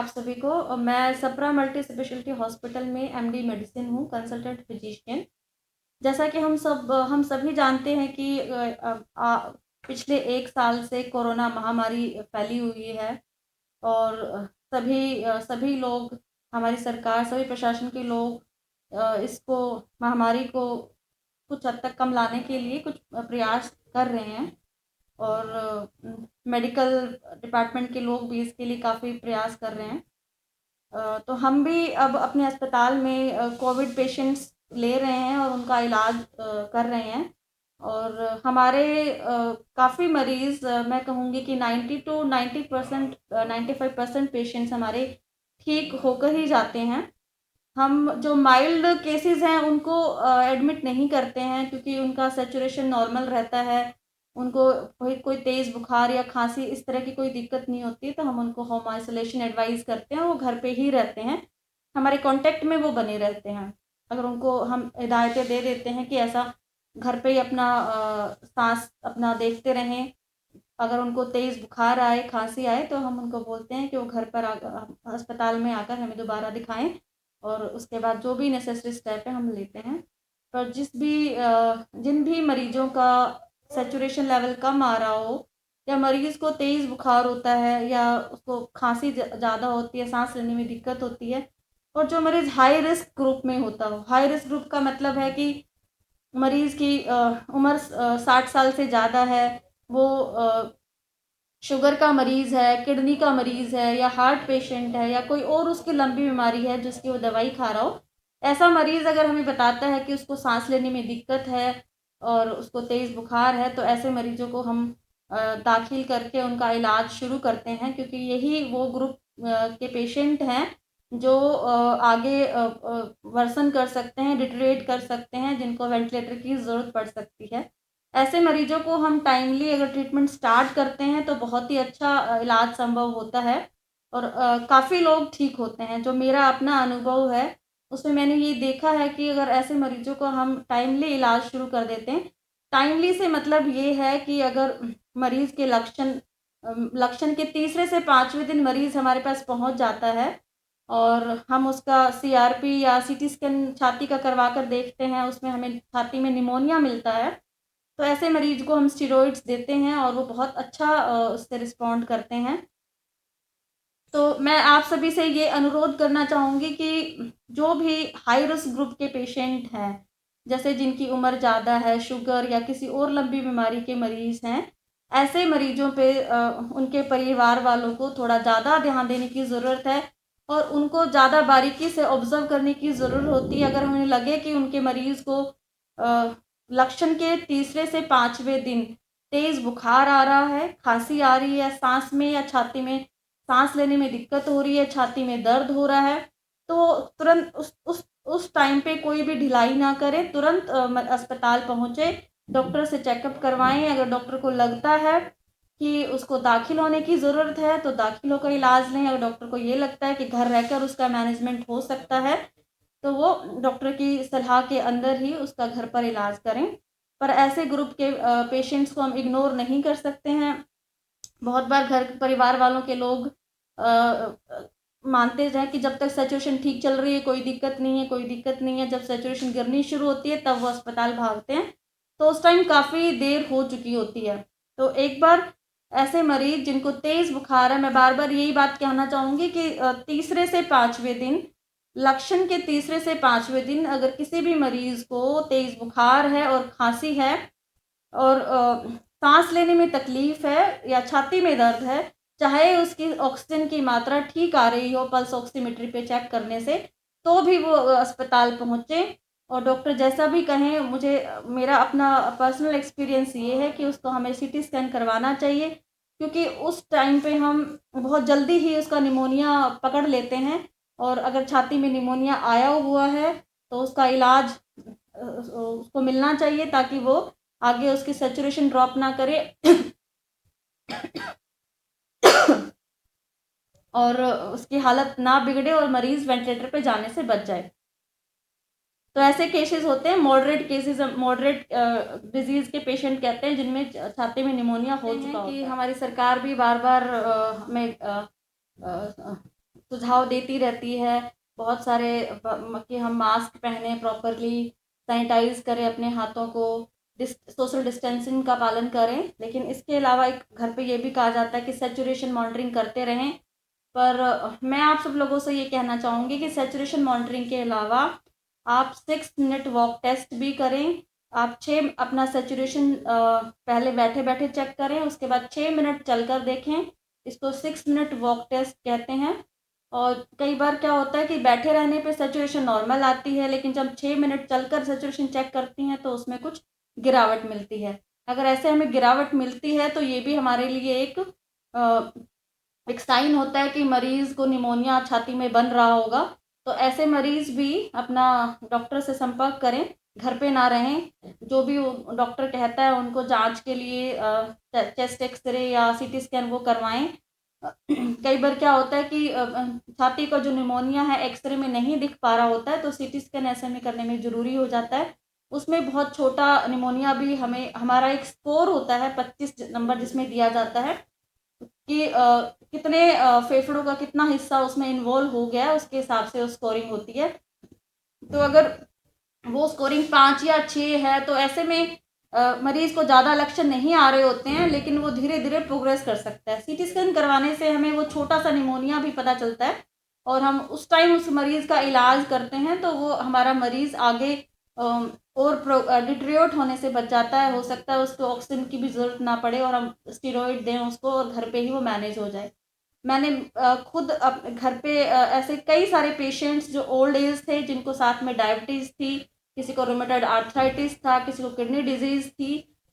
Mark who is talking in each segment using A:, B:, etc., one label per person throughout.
A: आप सभी को। मैं सप्रा मल्टी स्पेशलिटी हॉस्पिटल में एमडी मेडिसिन हूँ, कंसल्टेंट फिजिशियन। जैसा कि हम सभी जानते हैं कि पिछले 1 साल से कोरोना महामारी फैली हुई है और सभी लोग, हमारी सरकार, सभी प्रशासन के लोग इसको, महामारी को कुछ हद तक कम लाने के लिए कुछ प्रयास कर रहे हैं और मेडिकल डिपार्टमेंट के लोग भी इसके लिए काफ़ी प्रयास कर रहे हैं। तो हम भी अब अपने अस्पताल में कोविड पेशेंट्स ले रहे हैं और उनका इलाज कर रहे हैं और हमारे काफ़ी मरीज़, मैं कहूँगी कि 90 टू 90% 95% पेशेंट्स हमारे ठीक होकर ही जाते हैं। हम जो माइल्ड केसेस हैं उनको एडमिट नहीं करते हैं क्योंकि उनका सैचुरेशन नॉर्मल रहता है, उनको कोई तेज़ बुखार या खांसी इस तरह की कोई दिक्कत नहीं होती, तो हम उनको होम आइसोलेशन एडवाइस करते हैं, वो घर पे ही रहते हैं, हमारे कांटेक्ट में वो बने रहते हैं। अगर उनको हम हिदायतें दे देते हैं कि ऐसा घर पे ही अपना सांस अपना देखते रहें, अगर उनको तेज़ बुखार आए, खांसी आए, तो हम उनको बोलते हैं कि वो घर पर अस्पताल में आकर हमें दोबारा दिखाएं और उसके बाद जो भी नेसेसरी स्टेप है हम लेते हैं। पर जिन भी मरीजों का सैचुरेशन लेवल कम आ रहा हो या मरीज़ को तेज़ बुखार होता है या उसको खांसी ज़्यादा होती है, सांस लेने में दिक्कत होती है, और जो मरीज़ हाई रिस्क ग्रुप में होता हो, हाई रिस्क ग्रुप का मतलब है कि मरीज़ की उम्र 60 साल से ज़्यादा है, वो शुगर का मरीज़ है, किडनी का मरीज़ है या हार्ट पेशेंट है या कोई और उसकी लंबी बीमारी है जिसकी वो दवाई खा रहा हो, ऐसा मरीज़ अगर हमें बताता है कि उसको सांस लेने में दिक्कत है और उसको तेज़ बुखार है, तो ऐसे मरीजों को हम दाखिल करके उनका इलाज शुरू करते हैं, क्योंकि यही वो ग्रुप के पेशेंट हैं जो आगे वर्सन कर सकते हैं, डिटेरियोरेट कर सकते हैं, जिनको वेंटिलेटर की ज़रूरत पड़ सकती है। ऐसे मरीजों को हम टाइमली अगर ट्रीटमेंट स्टार्ट करते हैं तो बहुत ही अच्छा इलाज संभव होता है और काफ़ी लोग ठीक होते हैं। जो मेरा अपना अनुभव है, उसमें मैंने ये देखा है कि अगर ऐसे मरीजों को हम टाइमली इलाज शुरू कर देते हैं, टाइमली से मतलब ये है कि अगर मरीज़ के लक्षण के तीसरे से 5वें दिन मरीज़ हमारे पास पहुँच जाता है और हम उसका सीआरपी या सीटी स्कैन छाती का करवा कर देखते हैं, उसमें हमें छाती में निमोनिया मिलता है, तो ऐसे मरीज को हम स्टेरॉइड्स देते हैं और वो बहुत अच्छा उससे रिस्पॉन्ड करते हैं। तो मैं आप सभी से ये अनुरोध करना चाहूँगी कि जो भी हाई रिस्क ग्रुप के पेशेंट हैं, जैसे जिनकी उम्र ज़्यादा है, शुगर या किसी और लंबी बीमारी के मरीज़ हैं, ऐसे मरीजों पे उनके परिवार वालों को थोड़ा ज़्यादा ध्यान देने की ज़रूरत है और उनको ज़्यादा बारीकी से ऑब्ज़र्व करने की ज़रूरत होती है। अगर हमें लगे कि उनके मरीज़ को लक्षण के तीसरे से 5वें दिन तेज़ बुखार आ रहा है, खाँसी आ रही है, साँस में या छाती में सांस लेने में दिक्कत हो रही है, छाती में दर्द हो रहा है, तो तुरंत उस टाइम पे कोई भी ढिलाई ना करें, तुरंत अस्पताल पहुँचे, डॉक्टर से चेकअप करवाएं। अगर डॉक्टर को लगता है कि उसको दाखिल होने की ज़रूरत है तो दाखिल होकर इलाज लें। अगर डॉक्टर को ये लगता है कि घर रहकर उसका मैनेजमेंट हो सकता है, तो वो डॉक्टर की सलाह के अंदर ही उसका घर पर इलाज करें। पर ऐसे ग्रुप के पेशेंट्स को हम इग्नोर नहीं कर सकते हैं। बहुत बार घर परिवार वालों के लोग मानते हैं कि जब तक सैचुरेशन ठीक चल रही है कोई दिक्कत नहीं है, कोई दिक्कत नहीं है, जब सैचुरेशन गिरनी शुरू होती है तब वो अस्पताल भागते हैं, तो उस टाइम काफ़ी देर हो चुकी होती है। तो एक बार ऐसे मरीज जिनको तेज़ बुखार है, मैं बार बार यही बात कहना चाहूँगी कि तीसरे से 5वें दिन, लक्षण के तीसरे से 5वें दिन अगर किसी भी मरीज़ को तेज़ बुखार है और खांसी है और साँस लेने में तकलीफ़ है या छाती में दर्द है, चाहे उसकी ऑक्सीजन की मात्रा ठीक आ रही हो पल्स ऑक्सीमीटर पे चेक करने से, तो भी वो अस्पताल पहुँचे और डॉक्टर जैसा भी कहें, मेरा अपना पर्सनल एक्सपीरियंस ये है कि उसको हमें सीटी स्कैन करवाना चाहिए, क्योंकि उस टाइम पे हम बहुत जल्दी ही उसका निमोनिया पकड़ लेते हैं और अगर छाती में निमोनिया आया हुआ है, तो उसका इलाज उसको मिलना चाहिए ताकि वो आगे उसकी सैचुरेशन ड्रॉप ना करे और उसकी हालत ना बिगड़े और मरीज़ वेंटिलेटर पे जाने से बच जाए। तो ऐसे केसेस होते हैं, मॉडरेट केसेस, मॉडरेट डिजीज़ के पेशेंट कहते हैं जिनमें छाती में निमोनिया हो चुका होता है। कि हमारी सरकार भी बार-बार हमें सुझाव देती रहती है बहुत सारे कि हम मास्क पहने प्रॉपरली, सैनिटाइज करें अपने हाथों को, सोशल डिस्टेंसिंग का पालन करें। लेकिन इसके अलावा एक घर पे ये भी कहा जाता है कि सैचुरेशन मॉनिटरिंग करते रहें। पर मैं आप सब लोगों से ये कहना चाहूँगी कि सैचुरेशन मॉनिटरिंग के अलावा आप 6 मिनट वॉक टेस्ट भी करें। आप 6 अपना सैचुरेशन पहले बैठे बैठे चेक करें, उसके बाद 6 मिनट चलकर देखें। इसको 6 मिनट वॉक टेस्ट कहते हैं। और कई बार क्या होता है कि बैठे रहने पे सैचुरेशन नॉर्मल आती है, लेकिन जब 6 मिनट चलकर सैचुरेशन चेक करती हैं तो उसमें कुछ गिरावट मिलती है। अगर ऐसे हमें गिरावट मिलती है तो ये भी हमारे लिए एक साइन होता है कि मरीज़ को निमोनिया छाती में बन रहा होगा। तो ऐसे मरीज़ भी अपना डॉक्टर से संपर्क करें, घर पे ना रहें। जो भी वो डॉक्टर कहता है उनको जांच के लिए चेस्ट एक्सरे या सीटी स्कैन वो करवाएं। कई बार क्या होता है कि छाती का जो निमोनिया है एक्सरे में नहीं दिख पा रहा होता है, तो सीटी स्कैन ऐसे में करने में ज़रूरी हो जाता है। उसमें बहुत छोटा निमोनिया भी हमें हमारा एक स्कोर होता है 25 नंबर जिसमें दिया जाता है कि कितने फेफड़ों का कितना हिस्सा उसमें इन्वॉल्व हो गया है, उसके हिसाब से वो स्कोरिंग होती है। तो अगर वो स्कोरिंग 5 या 6 है तो ऐसे में मरीज़ को ज़्यादा लक्षण नहीं आ रहे होते हैं, लेकिन वो धीरे धीरे प्रोग्रेस कर सकता है। सीटी स्कैन करवाने से हमें वो छोटा सा निमोनिया भी पता चलता है और हम उस टाइम उस मरीज़ का इलाज करते हैं तो वो हमारा मरीज़ आगे और डिट्रियोट होने से बच जाता है। हो सकता है उसको ऑक्सीजन की भी ज़रूरत ना पड़े और हम स्टेरॉइड दें उसको और घर पे ही वो मैनेज हो जाए। मैंने खुद घर पे ऐसे कई सारे पेशेंट्स जो ओल्ड एज थे, जिनको साथ में डायबिटीज़ थी, किसी को रूमेटॉइड आर्थराइटिस था, किसी को किडनी डिजीज़ थी,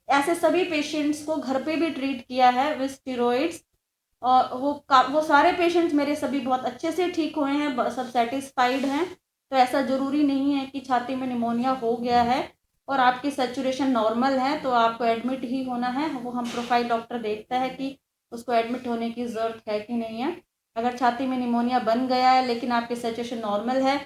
A: ऐसे सभी पेशेंट्स को घर पे भी ट्रीट किया है विद स्टेरॉइड्स। और वो सारे पेशेंट्स मेरे सभी बहुत अच्छे से ठीक हुए हैं, सब सेटिस्फाइड हैं। तो ऐसा ज़रूरी नहीं है कि छाती में निमोनिया हो गया है और आपकी सैचुरेशन नॉर्मल है तो आपको एडमिट ही होना है। वो हम प्रोफाइल डॉक्टर देखता है कि उसको एडमिट होने की ज़रूरत है कि नहीं है। अगर छाती में निमोनिया बन गया है लेकिन आपकी सैचुरेशन नॉर्मल है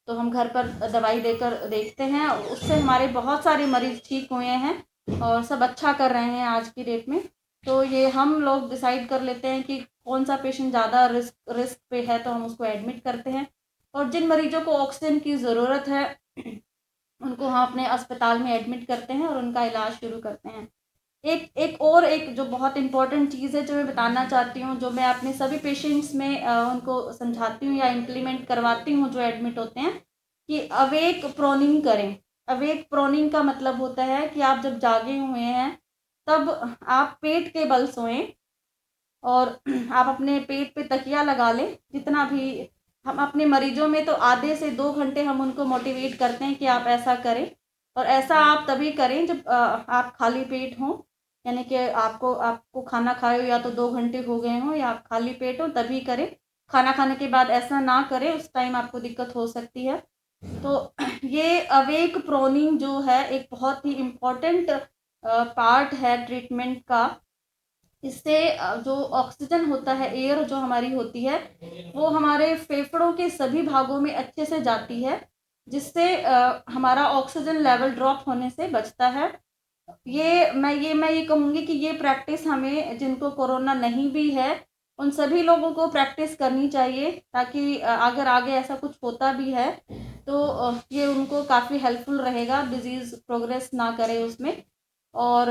A: तो हम घर पर दवाई देकर देखते हैं। उससे हमारे बहुत सारे मरीज़ ठीक हुए हैं और सब अच्छा कर रहे हैं आज की डेट में। तो ये हम लोग डिसाइड कर लेते हैं कि कौन सा पेशेंट ज़्यादा रिस्क पे है तो हम उसको एडमिट करते हैं। और जिन मरीजों को ऑक्सीजन की ज़रूरत है उनको हम अपने अस्पताल में एडमिट करते हैं और उनका इलाज शुरू करते हैं। एक जो बहुत इम्पोर्टेंट चीज़ है जो मैं बताना चाहती हूँ, जो मैं अपने सभी पेशेंट्स में उनको समझाती हूँ या इम्प्लीमेंट करवाती हूँ जो एडमिट होते हैं, कि अवेक प्रोनिंग करें। अवेक प्रोनिंग का मतलब होता है कि आप जब जागे हुए हैं तब आप पेट के बल सोएं और आप अपने पेट पे तकिया लगा लें। जितना भी हम अपने मरीजों में तो आधे से 2 घंटे हम उनको मोटिवेट करते हैं कि आप ऐसा करें। और ऐसा आप तभी करें जब आप खाली पेट हों, यानी कि आपको आपको खाना खाए या तो 2 घंटे हो गए हों या आप खाली पेट हो तभी करें। खाना खाने के बाद ऐसा ना करें, उस टाइम आपको दिक्कत हो सकती है। तो ये अवेक प्रोनिंग जो है एक बहुत ही इम्पोर्टेंट पार्ट है ट्रीटमेंट का। इससे जो ऑक्सीजन होता है, एयर जो हमारी होती है, वो हमारे फेफड़ों के सभी भागों में अच्छे से जाती है, जिससे हमारा ऑक्सीजन लेवल ड्रॉप होने से बचता है। मैं ये कहूँगी कि ये प्रैक्टिस हमें, जिनको कोरोना नहीं भी है, उन सभी लोगों को प्रैक्टिस करनी चाहिए, ताकि अगर आगे ऐसा कुछ होता भी है तो ये उनको काफ़ी हेल्पफुल रहेगा, डिज़ीज़ प्रोग्रेस ना करे उसमें। और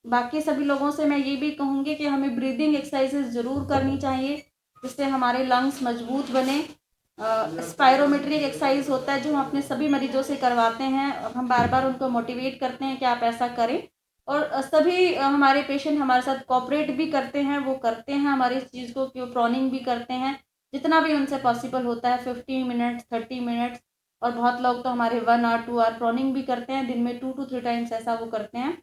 A: बाकी सभी लोगों से मैं ये भी कहूँगी कि हमें ब्रीदिंग एक्सरसाइजेज ज़रूर करनी चाहिए, जिससे हमारे लंग्स मजबूत बने। स्पायरोमेट्रिक एक्सरसाइज होता है जो हम अपने सभी मरीजों से करवाते हैं। हम बार बार उनको मोटिवेट करते हैं कि आप ऐसा करें। और सभी हमारे पेशेंट हमारे साथ कोऑपरेट भी करते हैं, वो करते हैं हमारी इस चीज़ को, कि वो प्रॉनिंग भी करते हैं जितना भी उनसे पॉसिबल होता है, 15 मिनट्स 30 मिनट्स। और बहुत लोग तो हमारे 1 आवर 2 आवर प्रॉनिंग भी करते हैं, दिन में 2 to 3 टाइम्स ऐसा वो करते हैं।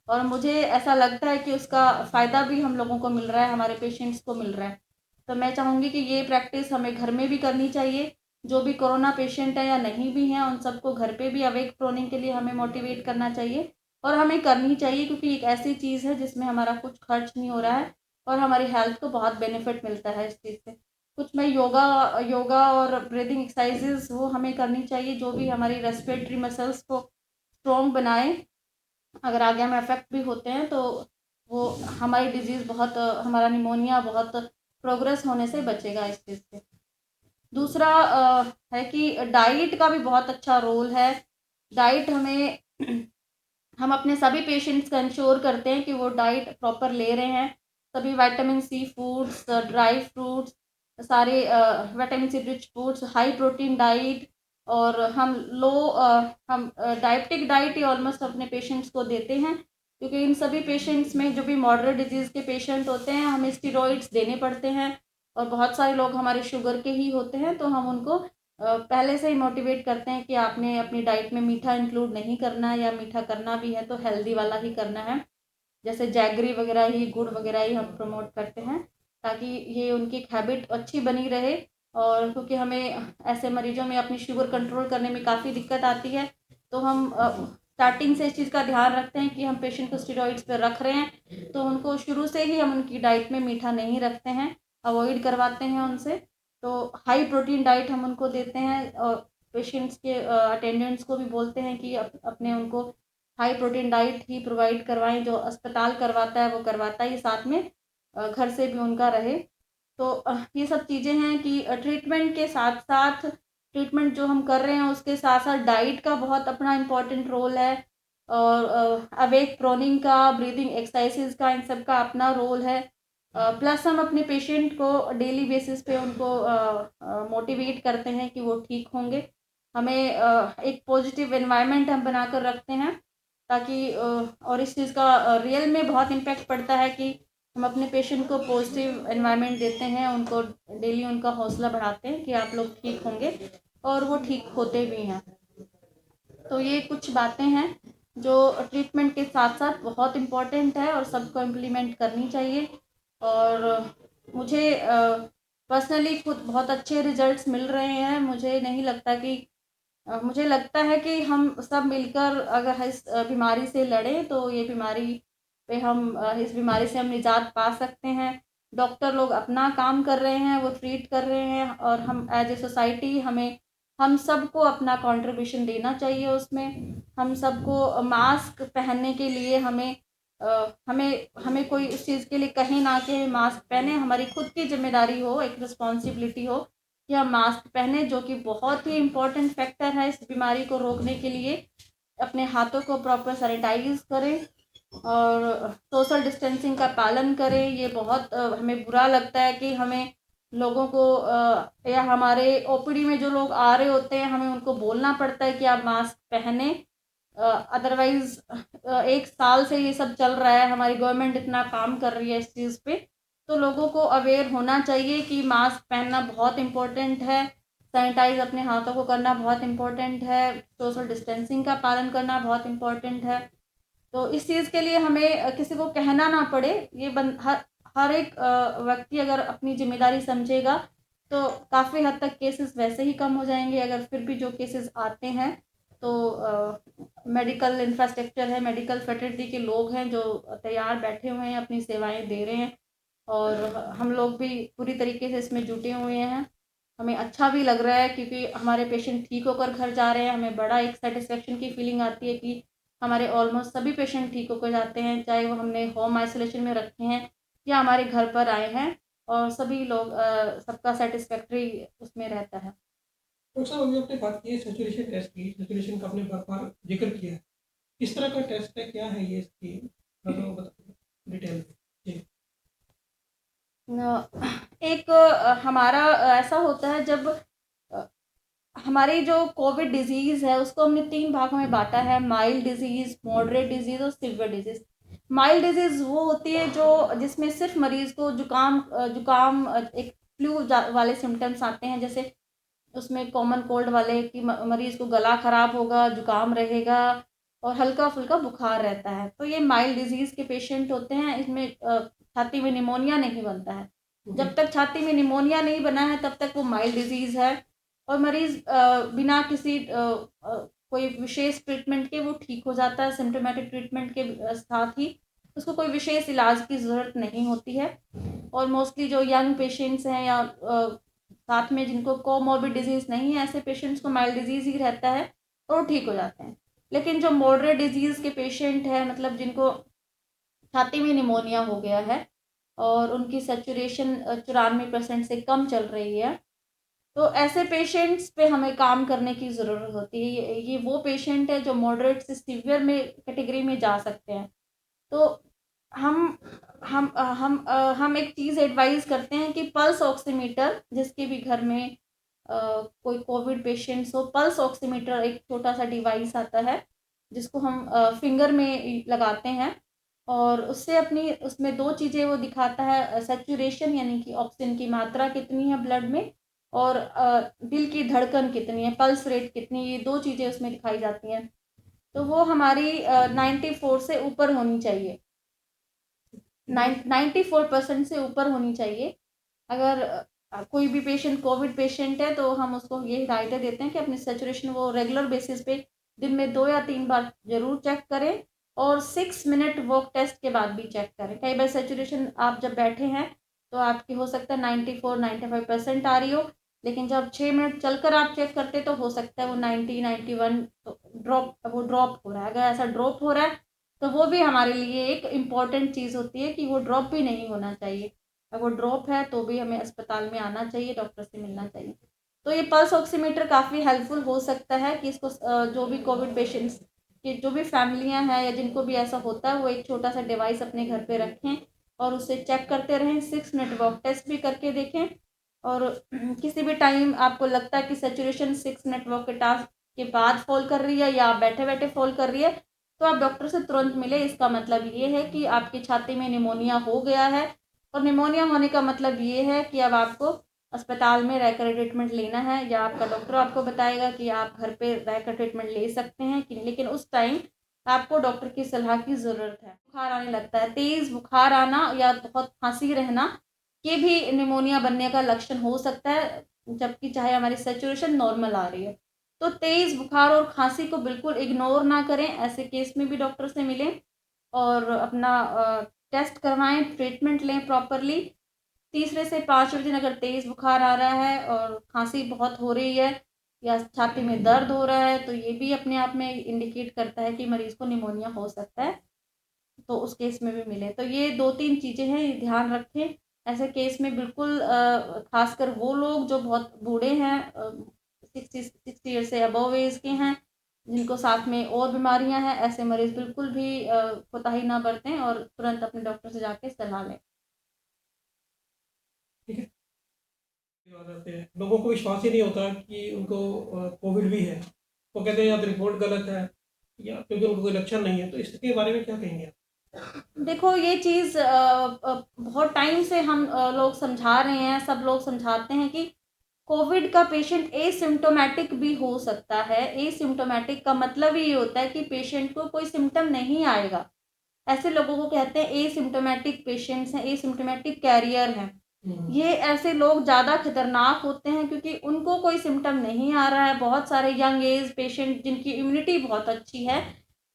A: और मुझे ऐसा लगता है कि उसका फ़ायदा भी हम लोगों को मिल रहा है, हमारे पेशेंट्स को मिल रहा है। तो मैं चाहूँगी कि ये प्रैक्टिस हमें घर में भी करनी चाहिए। जो भी कोरोना पेशेंट है या नहीं भी हैं, उन सबको घर पे भी अवेक प्रोनिंग के लिए हमें मोटिवेट करना चाहिए और हमें करनी चाहिए, क्योंकि एक ऐसी चीज़ है जिसमें हमारा कुछ खर्च नहीं हो रहा है और हमारी हेल्थ को बहुत बेनिफिट मिलता है इस चीज़ से। कुछ मैं योगा योगा और ब्रीदिंग एक्सरसाइजेज वो हमें करनी चाहिए, जो भी हमारी रेस्पिरेटरी मसल्स को स्ट्रॉन्ग बनाए। अगर आगे हम अफेक्ट भी होते हैं तो वो हमारी डिजीज़ बहुत हमारा निमोनिया बहुत प्रोग्रेस होने से बचेगा इस चीज़ से। दूसरा है कि डाइट का भी बहुत अच्छा रोल है। डाइट हमें हम अपने सभी पेशेंट्स का इंश्योर करते हैं कि वो डाइट प्रॉपर ले रहे हैं। सभी vitamin C foods, dry fruits, सारे vitamin C rich foods, high protein diet, और हम डायबिटिक डाइट ही ऑलमोस्ट अपने पेशेंट्स को देते हैं, क्योंकि इन सभी पेशेंट्स में जो भी मॉडरेट डिजीज़ के पेशेंट होते हैं हमें स्टेरॉइड्स देने पड़ते हैं, और बहुत सारे लोग हमारे शुगर के ही होते हैं, तो हम उनको पहले से ही मोटिवेट करते हैं कि आपने अपनी डाइट में मीठा इंक्लूड नहीं करना है, या मीठा करना भी है तो हेल्दी वाला ही करना है। जैसे जैगरी वगैरह ही, गुड़ वगैरह ही हम प्रमोट करते हैं, ताकि ये उनकी एक हैबिट अच्छी बनी रहे। और क्योंकि हमें ऐसे मरीजों में अपनी शुगर कंट्रोल करने में काफ़ी दिक्कत आती है, तो हम स्टार्टिंग से इस चीज़ का ध्यान रखते हैं कि हम पेशेंट को स्टेरॉइड्स पर रख रहे हैं, तो उनको शुरू से ही हम उनकी डाइट में मीठा नहीं रखते हैं, अवॉइड करवाते हैं उनसे। तो हाई प्रोटीन डाइट हम उनको देते हैं, और पेशेंट्स के अटेंडेंट्स को भी बोलते हैं कि अपने उनको हाई प्रोटीन डाइट ही प्रोवाइड करवाएं। जो अस्पताल करवाता है वो करवाता ही, साथ में घर से भी उनका रहे। तो ये सब चीज़ें हैं कि ट्रीटमेंट के साथ साथ, ट्रीटमेंट जो हम कर रहे हैं उसके साथ साथ डाइट का बहुत अपना इम्पोर्टेंट रोल है, और अवेक प्रोनिंग का, ब्रीदिंग एक्सरसाइजेज का, इन सब का अपना रोल है। प्लस हम अपने पेशेंट को डेली बेसिस पे उनको मोटिवेट करते हैं कि वो ठीक होंगे। हमें एक पॉजिटिव एनवायरनमेंट हम बनाकर रखते हैं, ताकि और इस चीज़ का रियल में बहुत इम्पैक्ट पड़ता है कि हम अपने पेशेंट को पॉजिटिव एनवायरनमेंट देते हैं, उनको डेली उनका हौसला बढ़ाते हैं कि आप लोग ठीक होंगे, और वो ठीक होते भी हैं। तो ये कुछ बातें हैं जो ट्रीटमेंट के साथ साथ बहुत इम्पोर्टेंट है और सबको इम्प्लीमेंट करनी चाहिए। और मुझे पर्सनली खुद बहुत अच्छे रिजल्ट्स मिल रहे हैं। मुझे लगता है कि हम सब मिलकर अगर इस बीमारी से लड़ें तो ये बीमारी पे हम इस बीमारी से हम निजात पा सकते हैं। डॉक्टर लोग अपना काम कर रहे हैं, वो ट्रीट कर रहे हैं, और हम एज ए सोसाइटी हम सबको अपना कंट्रीब्यूशन देना चाहिए उसमें। हम सबको मास्क पहनने के लिए हमें कोई इस चीज़ के लिए कहे ना कि मास्क पहने, हमारी खुद की जिम्मेदारी हो, एक रिस्पॉन्सिबिलिटी हो कि हम मास्क पहने, जो कि बहुत ही इम्पोर्टेंट फैक्टर है इस बीमारी को रोकने के लिए। अपने हाथों को प्रॉपर सैनिटाइज करें, और सोशल डिस्टेंसिंग का पालन करें। ये बहुत हमें बुरा लगता है कि हमें लोगों को या हमारे ओपीडी में जो लोग आ रहे होते हैं हमें उनको बोलना पड़ता है कि आप मास्क पहने। अदरवाइज 1 साल से ये सब चल रहा है, हमारी गवर्नमेंट इतना काम कर रही है इस चीज़ पे, तो लोगों को अवेयर होना चाहिए कि मास्क पहनना बहुत इम्पोर्टेंट है, सैनिटाइज अपने हाथों को करना बहुत इम्पोर्टेंट है, सोशल डिस्टेंसिंग का पालन करना बहुत इम्पोर्टेंट है। तो इस चीज़ के लिए हमें किसी को कहना ना पड़े। हर एक व्यक्ति अगर अपनी जिम्मेदारी समझेगा तो काफ़ी हद तक केसेस वैसे ही कम हो जाएंगे। अगर फिर भी जो केसेस आते हैं तो मेडिकल इंफ्रास्ट्रक्चर है, मेडिकल फैकल्टी के लोग हैं जो तैयार बैठे हुए हैं, अपनी सेवाएं दे रहे हैं, और हम लोग भी पूरी तरीके से इसमें जुटे हुए हैं। हमें अच्छा भी लग रहा है क्योंकि हमारे पेशेंट ठीक होकर घर जा रहे हैं। हमें बड़ा एक सेटिस्फेक्शन की फीलिंग आती है कि हमारे ऑलमोस्ट सभी पेशेंट ठीक होकर जाते हैं, चाहे वो हमने होम आइसोलेशन में रखे हैं या हमारे घर पर आए हैं, और सभी लोग सबका सेटिस्फैक्ट्री उसमें रहता है।
B: डॉक्टर साहब, अभी आपने बात की है सैचुरेशन टेस्ट की, सैचुरेशन का आपने बार-बार ज़िक्र किया है। किस तरह का टेस्ट है? क्या है ये इसकी बता डिटेल में? जी।
A: एक हमारा ऐसा होता है जब हमारी जो कोविड डिजीज़ है उसको हमने 3 भागों में बाँटा है: माइल्ड डिजीज़, मॉडरेट डिजीज़ और सीवियर डिजीज़। माइल्ड डिजीज़ वो होती है जो जिसमें सिर्फ मरीज़ को जुकाम, एक फ्लू वाले सिम्टम्स आते हैं, जैसे उसमें कॉमन कोल्ड वाले कि मरीज़ को गला ख़राब होगा, जुकाम रहेगा और हल्का-फुल्का बुखार रहता है। तो ये माइल्ड डिजीज़ के पेशेंट होते हैं। इसमें छाती में निमोनिया नहीं बनता है। जब तक छाती में निमोनिया नहीं बना है तब तक वो माइल्ड डिजीज़ है, और मरीज़ बिना किसी कोई विशेष ट्रीटमेंट के वो ठीक हो जाता है। सिम्प्टोमेटिक ट्रीटमेंट के साथ ही उसको कोई विशेष इलाज की ज़रूरत नहीं होती है। और मोस्टली जो यंग पेशेंट्स हैं या साथ में जिनको कोमॉर्बिड डिजीज़ नहीं है, ऐसे पेशेंट्स को माइल्ड डिजीज़ ही रहता है और वो ठीक हो जाते हैं। लेकिन जो मॉडरेट डिजीज़ के पेशेंट हैं, मतलब जिनको छाती में निमोनिया हो गया है और उनकी सैचुरेशन 94% से कम चल रही है, तो ऐसे पेशेंट्स पे हमें काम करने की ज़रूरत होती है। ये वो पेशेंट है जो मॉडरेट से सीवियर में कैटेगरी में जा सकते हैं। तो हम हम एक चीज़ एडवाइस करते हैं कि पल्स ऑक्सीमीटर, जिसके भी घर में कोई कोविड पेशेंट्स हो, पल्स ऑक्सीमीटर एक छोटा सा डिवाइस आता है जिसको हम फिंगर में लगाते हैं, और उससे अपनी उसमें दो चीज़ें वो दिखाता है, सैचुरेशन यानी कि ऑक्सीजन की मात्रा कितनी है ब्लड में, और दिल की धड़कन कितनी है, पल्स रेट कितनी है, ये दो चीज़ें उसमें दिखाई जाती हैं। तो वो हमारी 94 से ऊपर होनी चाहिए, 94% से ऊपर होनी चाहिए। अगर कोई भी पेशेंट कोविड पेशेंट है तो हम उसको ये हिदायतें देते हैं कि अपनी सैचुरेशन वो रेगुलर बेसिस पे दिन में 2 या 3 बार ज़रूर चेक करें, और 6 मिनट वॉक टेस्ट के बाद भी चेक करें। कई बार सैचुरेशन आप जब बैठे हैं तो आपकी हो सकता है 94-95% आ रही हो, लेकिन जब 6 मिनट चलकर आप चेक करते तो हो सकता है वो 90-91 तो ड्रॉप हो रहा है। अगर ऐसा ड्रॉप हो रहा है तो वो भी हमारे लिए एक इम्पॉर्टेंट चीज़ होती है कि वो ड्रॉप भी नहीं होना चाहिए। अगर वो ड्रॉप है तो भी हमें अस्पताल में आना चाहिए, डॉक्टर से मिलना चाहिए। तो ये पल्स ऑक्सीमीटर काफ़ी हेल्पफुल हो सकता है कि इसको जो भी कोविड पेशेंट्स की जो भी फैमिलियां हैं या जिनको भी ऐसा होता है वो एक छोटा सा डिवाइस अपने घर पे रखें और उससे चेक करते रहें। 6 मिनट वॉक टेस्ट भी करके देखें, और किसी भी टाइम आपको लगता है कि सेचुरेशन 6 मिनट वॉक के टास्क के बाद फॉल कर रही है या आप बैठे बैठे फॉल कर रही है, तो आप डॉक्टर से तुरंत मिले। इसका मतलब ये है कि आपकी छाती में निमोनिया हो गया है, और निमोनिया होने का मतलब ये है कि अब आपको अस्पताल में रहकर ट्रीटमेंट लेना है, या आपका डॉक्टर आपको बताएगा कि आप घर पे रहकर ट्रीटमेंट ले सकते हैं कि, लेकिन उस टाइम आपको डॉक्टर की सलाह की ज़रूरत है। बुखार आने लगता है, तेज़ बुखार आना या बहुत खांसी रहना, ये भी निमोनिया बनने का लक्षण हो सकता है, जबकि चाहे हमारी सैचुरेशन नॉर्मल आ रही है। तो तेज़ बुखार और खांसी को बिल्कुल इग्नोर ना करें, ऐसे केस में भी डॉक्टर से मिलें और अपना टेस्ट करवाएं, ट्रीटमेंट लें प्रॉपरली। तीसरे से पाँचवें दिन अगर तेज़ बुखार आ रहा है और खांसी बहुत हो रही है या छाती में दर्द हो रहा है, तो ये भी अपने आप में इंडिकेट करता है कि मरीज़ को निमोनिया हो सकता है, तो उस केस में भी मिले। तो ये 2-3 चीज़ें हैं, ये ध्यान रखें। ऐसे केस में बिल्कुल ख़ासकर वो लोग जो बहुत बूढ़े हैं, 60 ईयर से अबव एज के हैं, जिनको साथ में और बीमारियां हैं, ऐसे मरीज़ बिल्कुल भी कोताही ना बरतें और तुरंत अपने डॉक्टर से जाके सलाह लें।
B: ठीक है। ये बात आते हैं, लोगों को विश्वास ही नहीं होता कि उनको कोविड भी है। वो कहते हैं या तो रिपोर्ट गलत है या क्योंकि उनको कोई लक्षण नहीं है। तो इसके बारे में क्या कहेंगे आप?
A: देखो ये चीज़ बहुत टाइम से हम लोग समझा रहे हैं, सब लोग समझाते हैं कि कोविड का पेशेंट एसिम्प्टोमेटिक भी हो सकता है। एसिम्प्टोमेटिक का मतलब ही ये होता है कि पेशेंट को कोई सिम्टम नहीं आएगा। ऐसे लोगों को कहते हैं एसिम्प्टोमेटिक पेशेंट्स हैं, एसिम्प्टोमेटिक कैरियर हैं। ये ऐसे लोग ज़्यादा खतरनाक होते हैं क्योंकि उनको कोई सिम्टम नहीं आ रहा है। बहुत सारे यंग एज पेशेंट जिनकी इम्यूनिटी बहुत अच्छी है,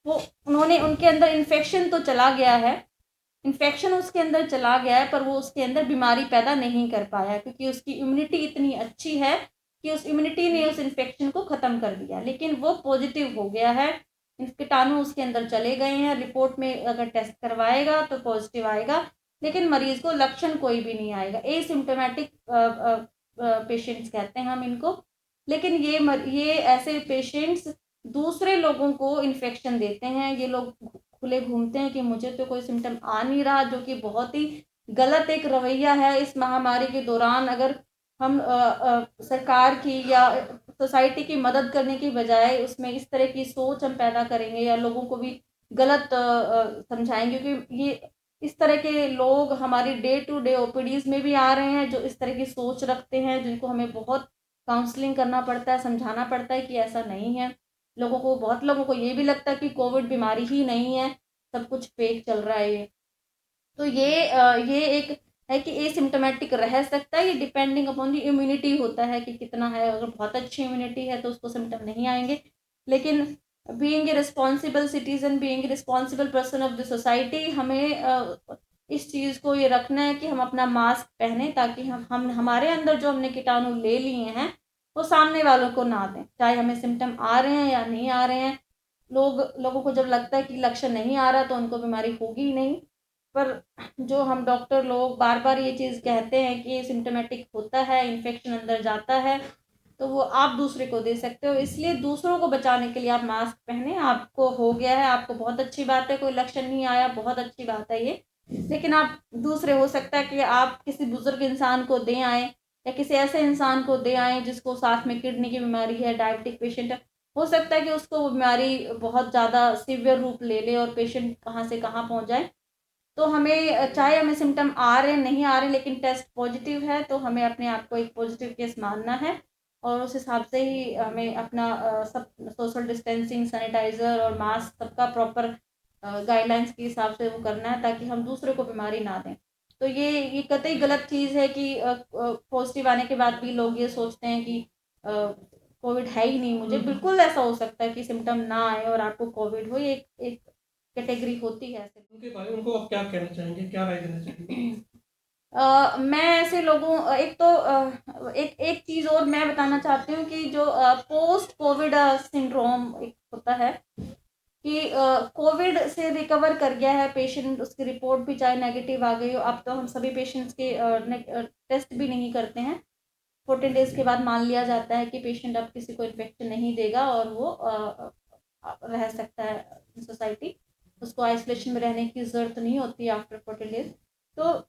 A: वो उन्होंने उनके अंदर इन्फेक्शन तो चला गया है, इन्फेक्शन उसके अंदर चला गया है, पर वो उसके अंदर बीमारी पैदा नहीं कर पाया क्योंकि उसकी इम्यूनिटी इतनी अच्छी है कि उस इम्यूनिटी ने उस इन्फेक्शन को ख़त्म कर दिया, लेकिन वो पॉजिटिव हो गया है, कीटाणु उसके अंदर चले गए हैं। रिपोर्ट में अगर टेस्ट करवाएगा तो पॉजिटिव आएगा, लेकिन मरीज़ को लक्षण कोई भी नहीं आएगा। एसिम्प्टोमेटिक पेशेंट्स कहते हैं हम इनको। लेकिन ये ऐसे पेशेंट्स दूसरे लोगों को इन्फेक्शन देते हैं। ये लोग खुले घूमते हैं कि मुझे तो कोई सिम्टम आ नहीं रहा, जो कि बहुत ही गलत एक रवैया है। इस महामारी के दौरान अगर हम सरकार की या सोसाइटी की मदद करने की बजाय उसमें इस तरह की सोच हम पैदा करेंगे या लोगों को भी गलत समझाएंगे, क्योंकि ये इस तरह के लोग हमारी डे टू डे ओपीडीज में भी आ रहे हैं जो इस तरह की सोच रखते हैं, जिनको हमें बहुत काउंसलिंग करना पड़ता है, समझाना पड़ता है कि ऐसा नहीं है। बहुत लोगों को ये भी लगता है कि कोविड बीमारी ही नहीं है, सब कुछ फेक चल रहा है ये। तो ये एक है कि एसिम्प्टोमेटिक रह सकता है, ये डिपेंडिंग अपॉन द इम्यूनिटी होता है कि कितना है। अगर बहुत अच्छी इम्यूनिटी है तो उसको सिम्टम नहीं आएंगे, लेकिन being a responsible citizen, being a responsible person of the society, हमें इस चीज़ को ये रखना है कि हम अपना मास्क पहने ताकि हम हमारे अंदर जो हमने कीटाणु ले लिए हैं वो सामने वालों को ना दें, चाहे हमें सिम्टम आ रहे हैं या नहीं आ रहे हैं। लोगों को जब लगता है कि लक्षण नहीं आ रहा तो उनको बीमारी होगी ही नहीं। पर जो हम डॉक्टर लोग बार बार ये चीज़ कहते हैं कि सिम्टोमेटिक होता है, इन्फेक्शन अंदर जाता है, तो वो आप दूसरे को दे सकते हो। इसलिए दूसरों को बचाने के लिए आप मास्क पहने। आपको हो गया है, आपको बहुत अच्छी बात है, कोई लक्षण नहीं आया, बहुत अच्छी बात है ये। लेकिन आप दूसरे, हो सकता है कि आप किसी बुजुर्ग इंसान को दे आए या किसी ऐसे इंसान को दे आए जिसको साथ में किडनी की बीमारी है, डायबिटिक पेशेंट है। हो सकता है कि उसको वो बीमारी बहुत ज़्यादा सीवियर रूप ले ले और पेशेंट कहाँ से कहाँ पहुँच जाए। तो हमें, चाहे हमें सिम्टम आ रहे हैं नहीं आ रहे, लेकिन टेस्ट पॉजिटिव है तो हमें अपने आप को एक पॉजिटिव केस मानना है और उस हिसाब से ही हमें अपना सब सोशल डिस्टेंसिंग, सैनिटाइज़र और मास्क सबका प्रॉपर गाइडलाइंस के हिसाब से वो करना है, ताकि हम दूसरे को बीमारी ना दें। तो ये कतई गलत चीज़ है कि पॉजिटिव आने के बाद भी लोग ये सोचते हैं कि कोविड है ही नहीं मुझे। बिल्कुल ऐसा हो सकता है कि सिम्टम ना आए और आपको कोविड हो, ये एक एक कैटेगरी होती है ऐसे।
B: उनके बारे में उनको आप क्या कहना चाहेंगे, क्या राय देना चाहेंगे?
A: मैं ऐसे लोगों, एक तो एक एक चीज़ और मैं बताना चाहती हूँ कि जो पोस्ट कोविड सिंड्रोम एक होता है कि कोविड से रिकवर कर गया है पेशेंट, उसकी रिपोर्ट भी चाहे नेगेटिव आ गई हो। अब तो हम सभी पेशेंट्स के टेस्ट भी नहीं करते हैं। 14 डेज़ के बाद मान लिया जाता है कि पेशेंट अब किसी को इन्फेक्शन नहीं देगा और वो रह सकता है सोसाइटी। उसको आइसोलेशन में रहने की ज़रूरत नहीं होती आफ्टर 14 डेज़। तो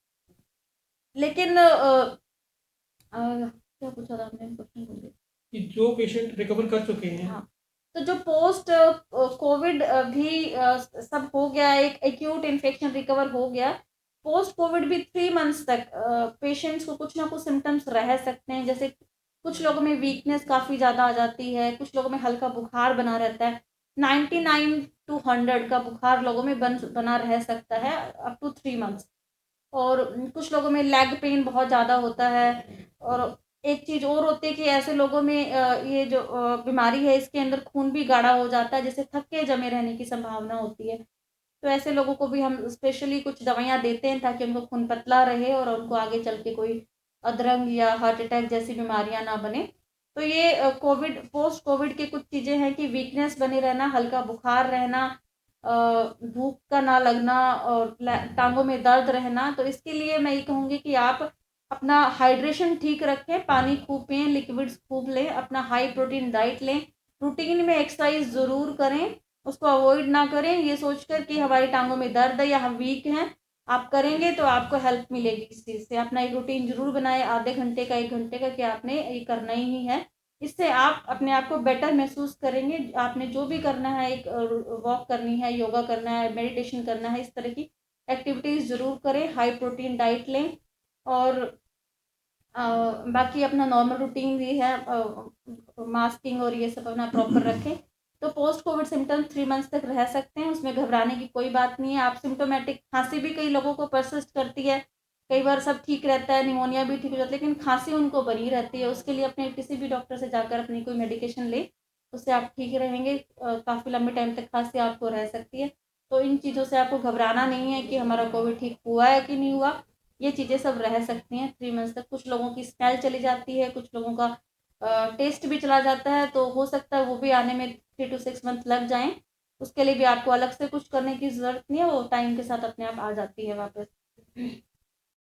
A: लेकिन क्या पूछा था आपने, क्वेश्चन भूल गई।
B: कि जो पेशेंट रिकवर कर चुके हैं,
A: हाँ, तो जो पोस्ट कोविड भी सब हो गया, एक एक्यूट इन्फेक्शन रिकवर हो गया, पोस्ट कोविड भी 3 मंथ्स तक पेशेंट्स को कुछ ना कुछ सिम्टम्स रह सकते हैं। जैसे कुछ लोगों में वीकनेस काफ़ी ज़्यादा आ जाती है, कुछ लोगों में हल्का बुखार बना रहता है। 99 to 100 का बुखार लोगों में बना रह सकता है अप टू 3 मंथ्स। और कुछ लोगों में लेग पेन बहुत ज़्यादा होता है। और एक चीज़ और होती है कि ऐसे लोगों में ये जो बीमारी है, इसके अंदर खून भी गाढ़ा हो जाता है, जिससे थक्के जमे रहने की संभावना होती है। तो ऐसे लोगों को भी हम स्पेशली कुछ दवाइयाँ देते हैं ताकि उनको खून पतला रहे और उनको आगे चल के कोई अधरंग या हार्ट अटैक जैसी बीमारियाँ ना बने। तो ये कोविड, पोस्ट कोविड की कुछ चीज़ें हैं कि वीकनेस बनी रहना, हल्का बुखार रहना, भूख का ना लगना और टांगों में दर्द रहना। तो इसके लिए मैं ये कहूँगी कि आप अपना हाइड्रेशन ठीक रखें, पानी खूब पिएँ, लिक्विड्स खूब लें, अपना हाई प्रोटीन डाइट लें, रूटीन में एक्सरसाइज ज़रूर करें, उसको अवॉइड ना करें ये सोचकर कि हमारी टांगों में दर्द है या हम वीक हैं। आप करेंगे तो आपको हेल्प मिलेगी इस चीज़ से। अपना एक रूटीन ज़रूर बनाएं, आधे घंटे का, 1 घंटे का, कि आपने ये करना ही है। इससे आप अपने आप को बेटर महसूस करेंगे। आपने जो भी करना है, एक वॉक करनी है, योगा करना है, मेडिटेशन करना है, इस तरह की एक्टिविटीज़ ज़रूर करें, हाई प्रोटीन डाइट लें और बाकी अपना नॉर्मल रूटीन भी है, मास्किंग और ये सब अपना प्रॉपर रखें। तो पोस्ट कोविड सिम्टम्स 3 मंथ्स तक रह सकते हैं, उसमें घबराने की कोई बात नहीं है। आप सिम्टोमेटिक खांसी भी कई लोगों को परसिस्ट करती है, कई बार सब ठीक रहता है, निमोनिया भी ठीक हो जाता है, लेकिन खांसी उनको बनी रहती है। उसके लिए अपने किसी भी डॉक्टर से जाकर अपनी कोई मेडिकेशन लें, उससे आप ठीक रहेंगे। काफ़ी लंबे टाइम तक खांसी आपको रह सकती है। तो इन चीज़ों से आपको घबराना नहीं है कि हमारा कोविड ठीक हुआ है कि नहीं हुआ। ये चीज़ें सब रह सकती हैं 3 मंथ्स तक। कुछ लोगों की स्मेल चली जाती है, कुछ लोगों का टेस्ट भी चला जाता है, तो हो सकता है वो भी आने में 3 to 6 मंथ लग जाएँ। उसके लिए भी आपको अलग से कुछ करने की ज़रूरत नहीं है, वो टाइम के साथ अपने आप आ जाती है वापस।